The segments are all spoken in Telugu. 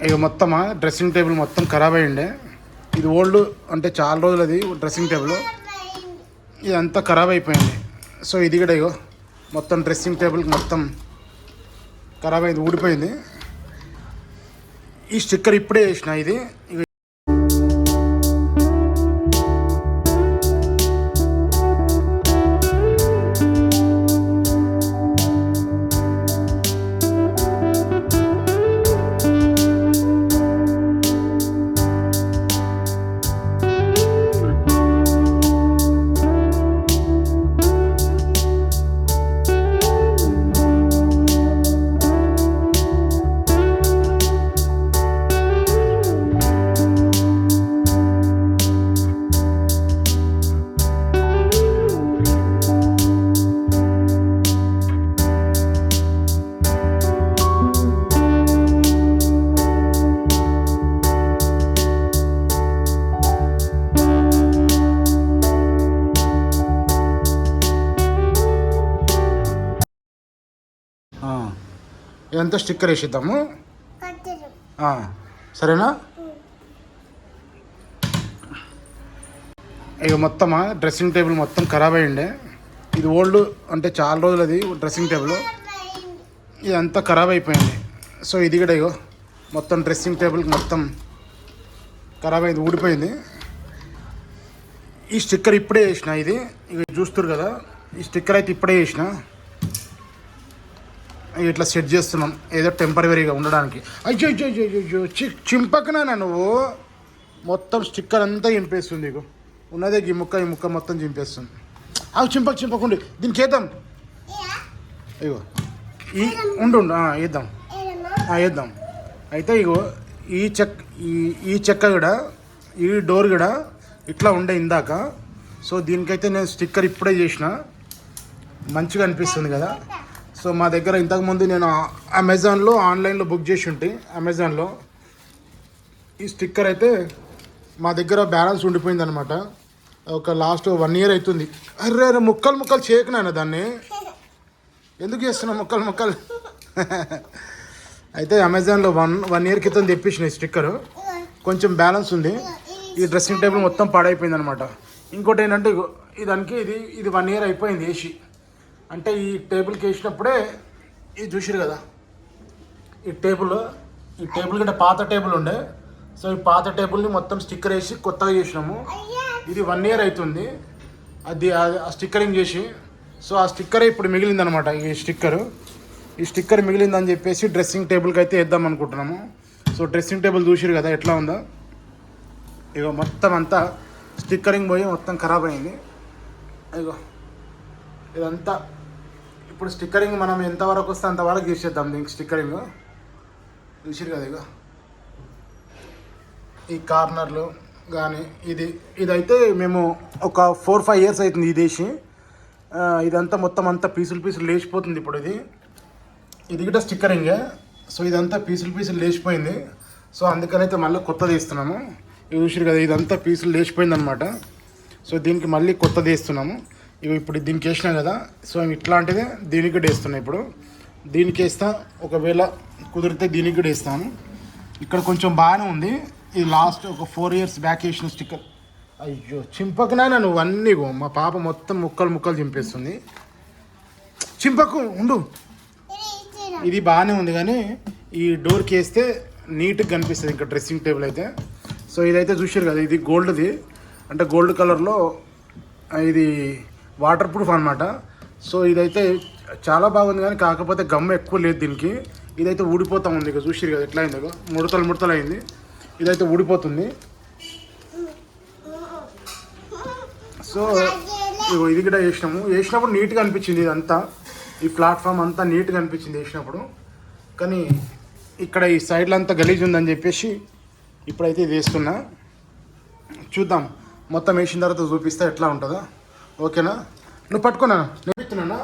ఇక మొత్తం డ్రెస్సింగ్ టేబుల్ మొత్తం ఖరాబ్ అయ్యిండే. ఇది ఓల్డ్ అంటే చాలా రోజులు అది డ్రెస్సింగ్ టేబుల్, ఇదంతా ఖరాబ్ అయిపోయింది. సో ఇది కూడా ఇగో మొత్తం డ్రెస్సింగ్ టేబుల్ మొత్తం ఖరాబ్ అయింది, ఊడిపోయింది. ఈ స్టిక్కర్ ఇప్పుడే వేసిన ఇది. ఇదంతా స్టిక్కర్ వేసిద్దాము, సరేనా? ఇక మొత్తం డ్రెస్సింగ్ టేబుల్ మొత్తం ఖరాబ్ అయ్యిండే. ఇది ఓల్డ్ అంటే చాలా రోజులు అది డ్రెస్సింగ్ టేబుల్, ఇదంతా ఖరాబ్ అయిపోయింది. సో ఇది కూడా ఇగో మొత్తం డ్రెస్సింగ్ టేబుల్ మొత్తం ఖరాబ్ అయింది, ఊడిపోయింది. ఈ స్టిక్కర్ ఇప్పుడే వేసిన ఇది. ఇక చూస్తారు కదా, ఈ స్టిక్కర్ అయితే ఇప్పుడే వేసిన. ఇట్లా సెట్ చేస్తున్నాం ఏదో టెంపరీగా ఉండడానికి. అయ్యో అయ్యో అయ్యో చింపకనా నువ్వు, మొత్తం స్టిక్కర్ అంతా చింపేస్తుంది. ఇగో ఉన్నదే ఈ ముక్క మొత్తం చింపేస్తుంది. అవి చింపకుండా దీనికి వేద్దాం. ఇగో ఈ ఉండు వేద్దాం వేద్దాం. అయితే ఇగో ఈ చెక్క కూడా, ఈ డోర్ కూడా ఇట్లా ఉండే ఇందాక. సో దీనికైతే నేను స్టిక్కర్ ఇప్పుడే చేసిన, మంచిగా అనిపిస్తుంది కదా. సో మా దగ్గర ఇంతకుముందు నేను అమెజాన్లో ఆన్లైన్లో బుక్ చేసి ఉంటే, అమెజాన్లో ఈ స్టిక్కర్ అయితే మా దగ్గర బ్యాలెన్స్ ఉండిపోయింది అనమాట. ఒక లాస్ట్ 1 year అవుతుంది. అర్రే ముక్కలు చేయకున్నాను దాన్ని, ఎందుకు చేస్తున్నా ముక్కలు అయితే అమెజాన్లో 1 year క్రితం తెప్పించిన ఈ స్టిక్కరు, కొంచెం బ్యాలెన్స్ ఉంది. ఈ డ్రెస్సింగ్ టేబుల్ మొత్తం పాడైపోయింది అనమాట. ఇంకోటి ఏంటంటే దానికి ఇది 1 year అయిపోయింది వేసి. అంటే ఈ టేబుల్కి వేసినప్పుడే ఇది చూసిరు కదా, ఈ టేబుల్ కంటే పాత టేబుల్ ఉండే. సో ఈ పాత టేబుల్ని మొత్తం స్టిక్కర్ వేసి కొత్తగా చేసినాము. ఇది 1 year అవుతుంది అది ఆ స్టిక్కరింగ్ చేసి. సో ఆ స్టిక్కరే ఇప్పుడు మిగిలిందనమాట. ఈ స్టిక్కర్ మిగిలిందని చెప్పేసి డ్రెస్సింగ్ టేబుల్కి అయితే వేద్దాం అనుకుంటున్నాము. సో డ్రెస్సింగ్ టేబుల్ చూసిరు కదా ఎట్లా ఉందో. ఇగో మొత్తం అంతా స్టిక్కరింగ్ పోయి మొత్తం ఖరాబ్ అయింది. ఇగో ఇదంతా ఇప్పుడు స్టిక్కరింగ్ మనం ఎంతవరకు వస్తే అంతవరకు తీసేద్దాం. దీనికి స్టిక్కరింగ్ చూసిరు కదా. ఇక ఈ కార్నర్లు కానీ ఇదైతే మేము ఒక 4-5 years అవుతుంది ఇది వేసి. ఇదంతా మొత్తం అంతా పీసులు లేచిపోతుంది ఇప్పుడు. ఇది కూడా స్టిక్కరింగే. సో ఇదంతా పీసులు లేచిపోయింది. సో అందుకనైతే మళ్ళీ కొత్తది వేస్తున్నాము. ఇది చూసిరు కదా, ఇదంతా పీసులు లేచిపోయింది అనమాట. సో దీనికి మళ్ళీ కొత్తది వేస్తున్నాము. ఇవి ఇప్పుడు దీనికి వేసినాం కదా. సో ఇట్లాంటిదే దీనికి కూడా వేస్తున్నాయి. ఇప్పుడు దీనికి వేస్తా, ఒకవేళ కుదిరితే దీనికి కూడా వేస్తాను. ఇక్కడ కొంచెం బాగానే ఉంది. ఇది లాస్ట్ ఒక 4 years బ్యాక్ వేసిన స్టిక్కర్. అయ్యో చింపకునా నువ్వు అన్నీ. మా పాప మొత్తం ముక్కలు చింపేస్తుంది. చింపకు ఉండు. ఇది బాగానే ఉంది కానీ ఈ డోర్కి వేస్తే నీట్గా కనిపిస్తుంది ఇంకా డ్రెస్సింగ్ టేబుల్ అయితే. సో ఇదైతే చూసారు కదా, ఇది గోల్డ్ది, అంటే గోల్డ్ కలర్లో ఇది వాటర్ ప్రూఫ్ అనమాట. సో ఇదైతే చాలా బాగుంది కానీ కాకపోతే గమ్మ ఎక్కువ లేదు దీనికి. ఇదైతే ఊడిపోతూ ఉంది. ఇక చూసిరు కదా ఎట్లా అయిందో, ముడతలు అయింది. ఇదైతే ఊడిపోతుంది. సో ఇది కూడా వేసినప్పుడు నీట్గా అనిపించింది. ఇదంతా ఈ ప్లాట్ఫామ్ అంతా నీట్గా అనిపించింది వేసినప్పుడు. కానీ ఇక్కడ ఈ సైడ్లో అంతా గలీజ్ ఉందని చెప్పేసి ఇప్పుడైతే ఇది వేస్తున్నా. చూద్దాం మొత్తం వేసిన తర్వాత చూపిస్తే ఎట్లా ఉంటుందో. ఓకేనా? నువ్వు పట్టుకున్నా నేను ఇస్తున్నానా?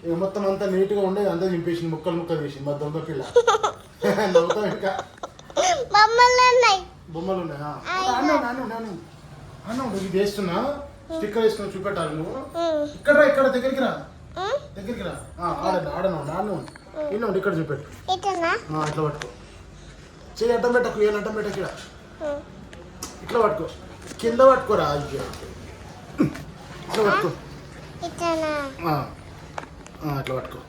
ఇక మొత్తం అంతా నీట్గా ఉండే అంతా చింపేసింది, ముక్కలు వేసింది. మా దొంగ పిల్ల నవ్వుతావు. ఇంకా బొమ్మలు ఉన్నాయా? అన్న ఇది వేస్తున్నా, స్టిక్కర్ వేసుకుని చూపెట్టాలి నువ్వు. ఇక్కడ దగ్గరికి రా. ఆడను ఇన్నండి, ఇక్కడ చూపెట్టు. ఇట్లా పట్టుకో. చెయ్యి అడ్డం పెట్టకు, ఏం అడ్డం పెట్టకు. ఇట్లా పట్టుకో, కింద పట్టుకోరా. అయ్యో ఇట్లా పట్టుకో, అట్లా పట్టుకో.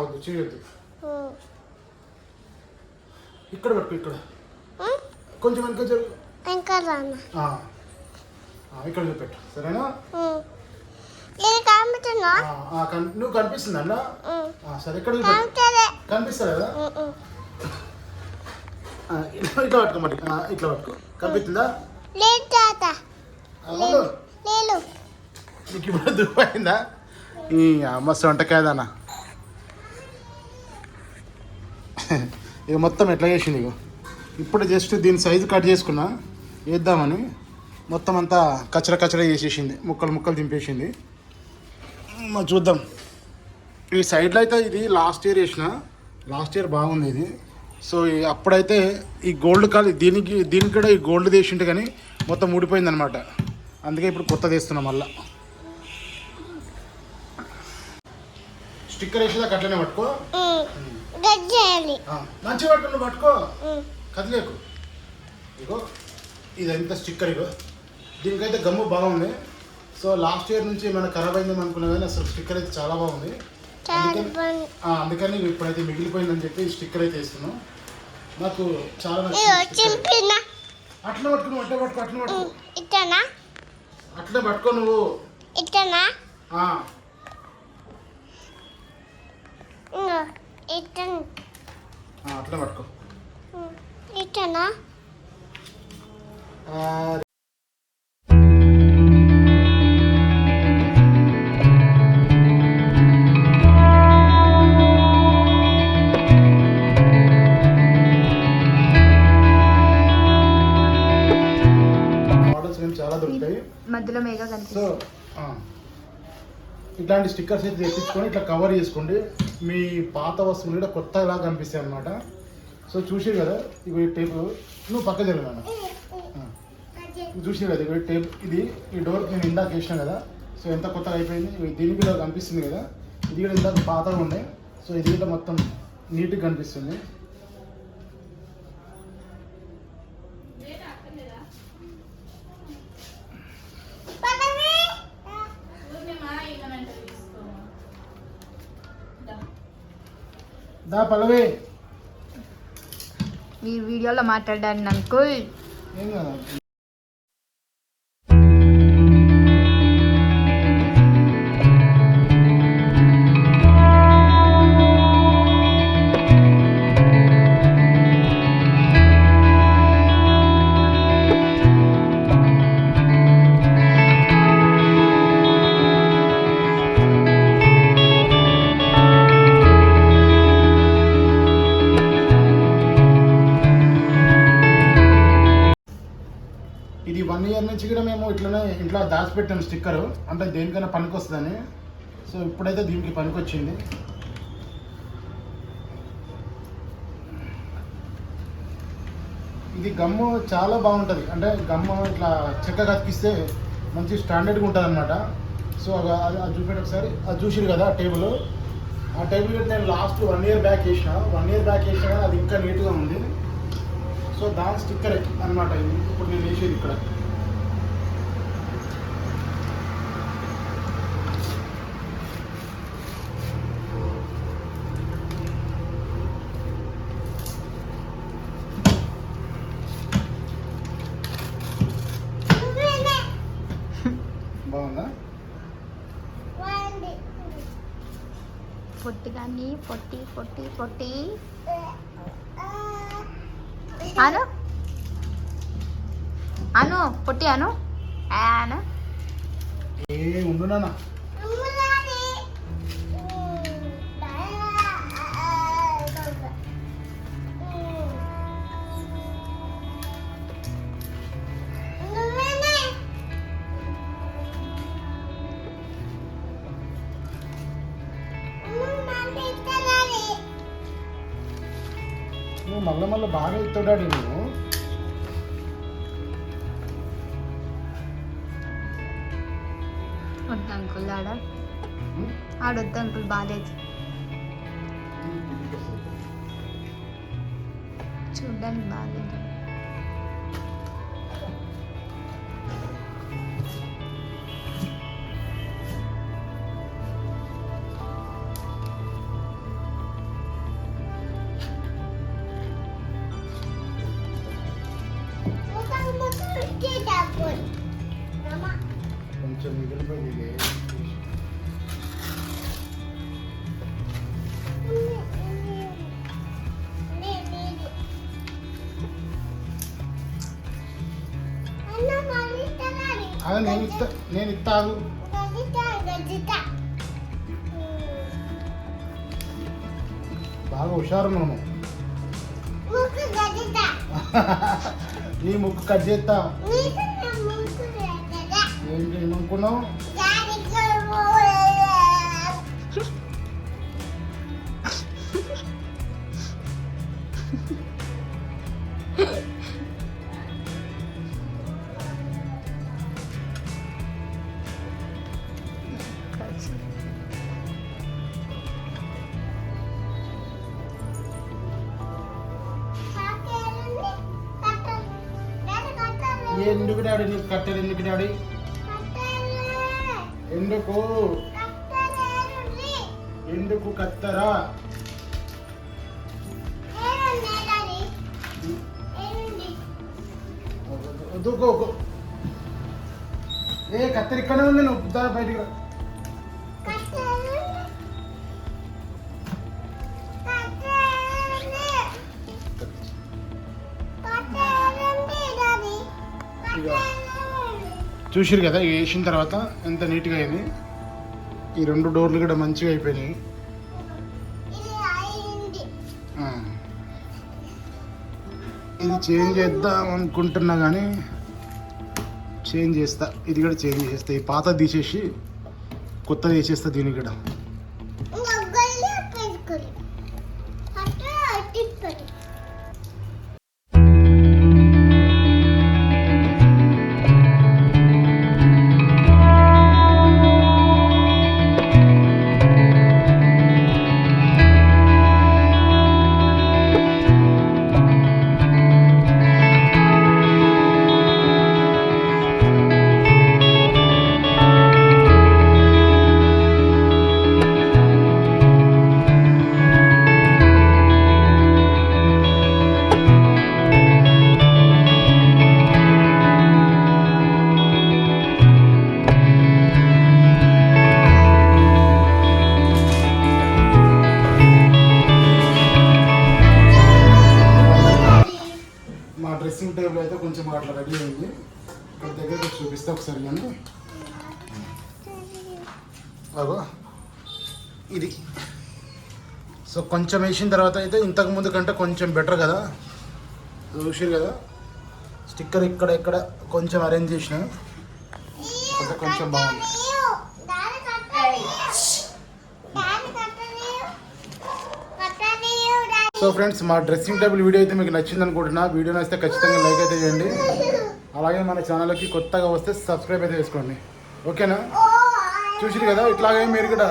వద్దు చేయొద్దు. ఇక్కడ పట్టుకో, ఇక్కడ కొంచెం వెనక జరుగు. ఇక్కడ చూపెట్టు, సరేనా? నువ్వు కనిపిస్తుంది అన్న. సరే ఇక్కడ కనిపిస్తా కదా. ఇట్లా పట్టుకో మరి, ఇట్లా పట్టుకో. కనిపిస్తుందా? నీకు ఇప్పుడు దుబ్బైందా? ఈ మస్తు వంటకాయదన్న. ఇక మొత్తం ఎట్లా చేసింది. ఇక ఇప్పుడు జస్ట్ దీని సైజు కట్ చేసుకున్నా వేద్దామని, మొత్తం అంతా కచ్చర కచ్చర చేసేసింది, ముక్కలు ముక్కలు దింపేసింది. చూద్దాం. ఈ సైడ్లో అయితే ఇది లాస్ట్ ఇయర్ వేసిన, లాస్ట్ ఇయర్ బాగుంది ఇది. సో అప్పుడైతే ఈ గోల్డ్ కలర్ దీనికి కూడా ఈ గోల్డ్ వేసింటే కానీ మొత్తం ఊడిపోయింది అనమాట. అందుకే ఇప్పుడు కొత్తది వేస్తున్నాం మళ్ళా. స్టిక్కర్ వేసేదాకా అట్లనే పట్టుకో, మంచిగా పట్టుకో. నువ్వు పట్టుకో, కదిలేకు. ఇగో ఇదంతా స్టిక్కర్. ఇగో దీనికైతే గమ్ము బాగుంది. సో లాస్ట్ ఇయర్ నుంచి ఏమైనా ఖరాబ్ అయిందేమో అనుకున్నా కానీ అసలు స్టిక్కర్ అయితే చాలా బాగుంది. అందుకని ఇప్పుడైతే మిగిలిపోయిందని చెప్పి స్టిక్కర్ అయితే వేస్తున్నాం. నాకు చాలా నచ్చింది. అట్లా పట్టుకుని అట్లా పట్టుకో, అట్లా పట్టుకో, అట్లే పట్టుకో నువ్వు. అట్లా పట్టుకో. చాలా దొరుకుతాయి మధ్యలో మేఘా కనిపిస్తుంది. సో ఇట్లాంటి స్టిక్కర్స్ అయితే తెప్పించుకొని ఇట్లా కవర్ చేసుకోండి. మీ పాత వస్తువులు కూడా కొత్తగా కనిపిస్తాయి అన్నమాట. సో చూసి కదా ఇవి టేప్, నువ్వు పక్క జరిగినా చూసి కదా ఇవి టేప్. ఇది ఈ డోర్ నేను ఇందాక వేసినా కదా. సో ఎంత కొత్తగా అయిపోయింది. దీనికి కూడా కనిపిస్తుంది కదా, ఇది కూడా ఇందాక పాతగా ఉండే. సో ఇది కూడా మొత్తం నీట్గా కనిపిస్తుంది. దా పల్లవి, ఈ వీడియోలో మాట్లాడాను అంకుల్. ఏం కదా ఇది 1 ఇయర్ నుంచి కూడా మేము ఇట్లనే ఇంట్లో దాచిపెట్టాం స్టిక్కరు, అంటే దేనికైనా పనికి వస్తుందని. సో ఇప్పుడైతే దీనికి పనికి వచ్చింది. ఇది గమ్ము చాలా బాగుంటుంది, అంటే గమ్ము ఇట్లా చెక్కగా అతికిస్తే మంచి స్టాండర్డ్గా ఉంటుంది అనమాట. సో అది చూపెట్టి ఒకసారి, అది చూసిరు కదా ఆ టేబుల్ నేను లాస్ట్ 1 ఇయర్ బ్యాక్ వేసిన కానీ అది ఇంకా నీట్గా ఉంది. సో దాని స్టిక్కర్ అనమాట ఇది ఇప్పుడు నేను వేసేది ఇక్కడ. బాగుందా? పొట్టి కానీ పొట్టి అను అను పొట్టి అను అను ఏ ఉండు నాన్న. నువ్వు మళ్ళీ బాగా ఇస్తాడాడు నువ్వు. వద్దు అంకుల్ ఆడొద్దు అంకుల్, బాగాలేదు. చూడ్డానికి బాగాలేదు. కొంచెం మిగిలిపోయింది. అదే నేను ఇస్తాను. బాగా హుషారు నువ్వు. నీ ముక్కు కట్ చేస్తా. ఏంటి ఏమనుకున్నావు? ఎందుకు డాడీ నీకు కట్టెలు ఎందుకు డాడీ? ఎందుకు ఎందుకు కత్తరా? ఏ కత్తెర ఇక్కడే ఉంది, నువ్వు బయటికి రా. చూసిరు కదా వేసిన తర్వాత ఎంత నీట్గా అయింది. ఈ 2 డోర్లు కూడా మంచిగా అయిపోయినాయి. ఇది చేంజ్ చేద్దాం అనుకుంటున్నా కానీ చేంజ్ చేస్తా. ఇది కూడా చేంజ్ చేస్తా. ఈ పాత తీసేసి కొత్తది వేసేస్తా దీనికి కూడా. డ్రెస్సింగ్ టేబుల్ అయితే కొంచెం అట్లా రెడీ అయింది. ఇక్కడ దగ్గర చూపిస్తే ఒకసారి కానీ అగో ఇది. సో కొంచెం వేసిన తర్వాత అయితే ఇంతకు ముందు కంటే కొంచెం బెటర్ కదా. చూసారు కదా స్టిక్కర్ ఇక్కడ ఇక్కడ కొంచెం అరేంజ్ చేసిన కొంచెం బాగుంది. సో ఫ్రెండ్స్ మా డ్రెస్సింగ్ టేబుల్ వీడియో అయితే మీకు నచ్చింది అనుకుంటున్నా. వీడియో నచ్చితే ఖచ్చితంగా లైక్ అయితే చేయండి. అలాగే మన ఛానల్కి కొత్తగా వస్తే సబ్స్క్రైబ్ అయితే చేసుకోండి. ఓకేనా? చూసిరు కదా ఇట్లాగే మీరు కూడా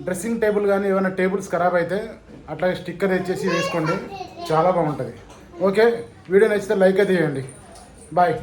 డ్రెస్సింగ్ టేబుల్ కానీ ఏమైనా టేబుల్స్ ఖరాబ్ అయితే అట్లాగే స్టిక్కర్ తెచ్చేసి వేసుకోండి, చాలా బాగుంటుంది. ఓకే, వీడియో నచ్చితే లైక్ అయితే చేయండి. బాయ్.